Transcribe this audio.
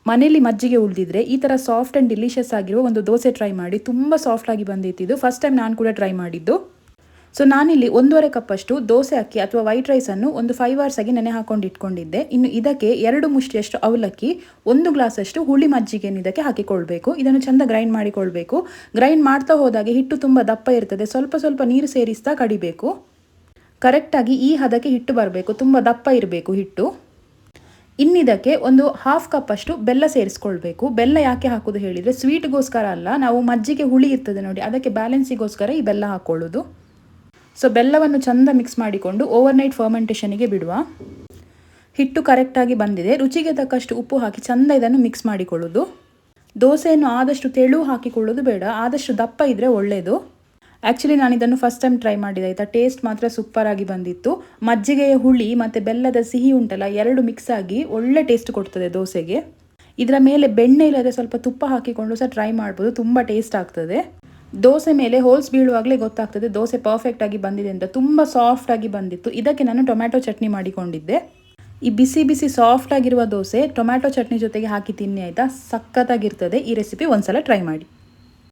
ಮನೆಯಲ್ಲಿ ಮಜ್ಜಿಗೆ ಉಳಿದಿದ್ರೆ ಈ ಥರ ಸಾಫ್ಟ್ ಆ್ಯಂಡ್ ಡಿಲಿಷಿಯಸ್ ಆಗಿರುವ ಒಂದು ದೋಸೆ ಟ್ರೈ ಮಾಡಿ. ತುಂಬ ಸಾಫ್ಟಾಗಿ ಬಂದಿತ್ತು. ಫಸ್ಟ್ ಟೈಮ್ ನಾನು ಕೂಡ ಟ್ರೈ ಮಾಡಿದ್ದು. ಸೊ ನಾನಿಲ್ಲಿ 1.5 ಕಪ್ಪಷ್ಟು ದೋಸೆ ಅಕ್ಕಿ ಅಥವಾ ವೈಟ್ ರೈಸನ್ನು ಒಂದು 5 hours ಆಗಿ ನೆನೆ ಹಾಕೊಂಡು ಇಟ್ಕೊಂಡಿದ್ದೆ. ಇನ್ನು ಇದಕ್ಕೆ 2 ಮುಷ್ಟಿಯಷ್ಟು ಅವಲಕ್ಕಿ, 1 ಗ್ಲಾಸಷ್ಟು ಹುಳಿ ಮಜ್ಜಿಗೆಯನ್ನು ಇದಕ್ಕೆ ಹಾಕಿಕೊಳ್ಬೇಕು. ಇದನ್ನು ಚೆಂದ ಗ್ರೈಂಡ್ ಮಾಡಿಕೊಳ್ಬೇಕು. ಗ್ರೈಂಡ್ ಮಾಡ್ತಾ ಹೋದಾಗೆ ಹಿಟ್ಟು ತುಂಬ ದಪ್ಪ ಇರ್ತದೆ. ಸ್ವಲ್ಪ ಸ್ವಲ್ಪ ನೀರು ಸೇರಿಸ್ತಾ ಕಡಿಬೇಕು. ಕರೆಕ್ಟಾಗಿ ಈ ಹದಕ್ಕೆ ಹಿಟ್ಟು ಬರಬೇಕು. ತುಂಬ ದಪ್ಪ ಇರಬೇಕು ಹಿಟ್ಟು. ಇನ್ನಿದಕ್ಕೆ ಒಂದು 1/2 ಕಪ್ಪಷ್ಟು ಬೆಲ್ಲ ಸೇರಿಸ್ಕೊಳ್ಬೇಕು. ಬೆಲ್ಲ ಯಾಕೆ ಹಾಕೋದು ಹೇಳಿದರೆ ಸ್ವೀಟ್ಗೋಸ್ಕರ ಅಲ್ಲ, ನಾವು ಮಜ್ಜಿಗೆ ಹುಳಿ ಇರ್ತದೆ ನೋಡಿ, ಅದಕ್ಕೆ ಬ್ಯಾಲೆನ್ಸಿಗೋಸ್ಕರ ಈ ಬೆಲ್ಲ ಹಾಕ್ಕೊಳ್ಳೋದು. ಸೊ ಬೆಲ್ಲವನ್ನು ಚೆಂದ ಮಿಕ್ಸ್ ಮಾಡಿಕೊಂಡು ಓವರ್ನೈಟ್ ಫರ್ಮೆಂಟೇಷನಿಗೆ ಬಿಡುವ. ಹಿಟ್ಟು ಕರೆಕ್ಟಾಗಿ ಬಂದಿದೆ. ರುಚಿಗೆ ತಕ್ಕಷ್ಟು ಉಪ್ಪು ಹಾಕಿ ಚೆಂದ ಇದನ್ನು ಮಿಕ್ಸ್ ಮಾಡಿಕೊಳ್ಳೋದು. ದೋಸೆಯನ್ನು ಆದಷ್ಟು ತೆಳು ಹಾಕಿಕೊಳ್ಳೋದು ಬೇಡ, ಆದಷ್ಟು ದಪ್ಪ ಇದ್ದರೆ ಒಳ್ಳೆಯದು. ಆ್ಯಕ್ಚುಲಿ ನಾನು ಇದನ್ನು ಫಸ್ಟ್ ಟೈಮ್ ಟ್ರೈ ಮಾಡಿದೆ ಆಯಿತಾ. ಟೇಸ್ಟ್ ಮಾತ್ರ ಸೂಪರಾಗಿ ಬಂದಿತ್ತು. ಮಜ್ಜಿಗೆಯ ಹುಳಿ ಮತ್ತು ಬೆಲ್ಲದ ಸಿಹಿ ಉಂಟಲ್ಲ, 2 ಮಿಕ್ಸ್ ಆಗಿ ಒಳ್ಳೆ ಟೇಸ್ಟ್ ಕೊಡ್ತದೆ ದೋಸೆಗೆ. ಇದರ ಮೇಲೆ ಬೆಣ್ಣೆ ಇಲ್ಲದೆ ಸ್ವಲ್ಪ ತುಪ್ಪ ಹಾಕಿಕೊಂಡು ಸಹ ಟ್ರೈ ಮಾಡ್ಬೋದು. ತುಂಬ ಟೇಸ್ಟ್ ಆಗ್ತದೆ. ದೋಸೆ ಮೇಲೆ ಹೋಲ್ಸ್ ಬೀಳುವಾಗಲೇ ಗೊತ್ತಾಗ್ತದೆ ದೋಸೆ ಪರ್ಫೆಕ್ಟಾಗಿ ಬಂದಿದೆ ಅಂತ. ತುಂಬ ಸಾಫ್ಟಾಗಿ ಬಂದಿತ್ತು. ಇದಕ್ಕೆ ನಾನು ಟೊಮ್ಯಾಟೊ ಚಟ್ನಿ ಮಾಡಿಕೊಂಡಿದ್ದೆ. ಈ ಬಿಸಿ ಬಿಸಿ ಸಾಫ್ಟಾಗಿರುವ ದೋಸೆ ಟೊಮ್ಯಾಟೊ ಚಟ್ನಿ ಜೊತೆಗೆ ಹಾಕಿ ತಿನ್ನಿ ಆಯಿತಾ. ಸಖತ್ತಾಗಿರ್ತದೆ. ಈ ರೆಸಿಪಿ ಒಂದ್ಸಲ ಟ್ರೈ ಮಾಡಿ.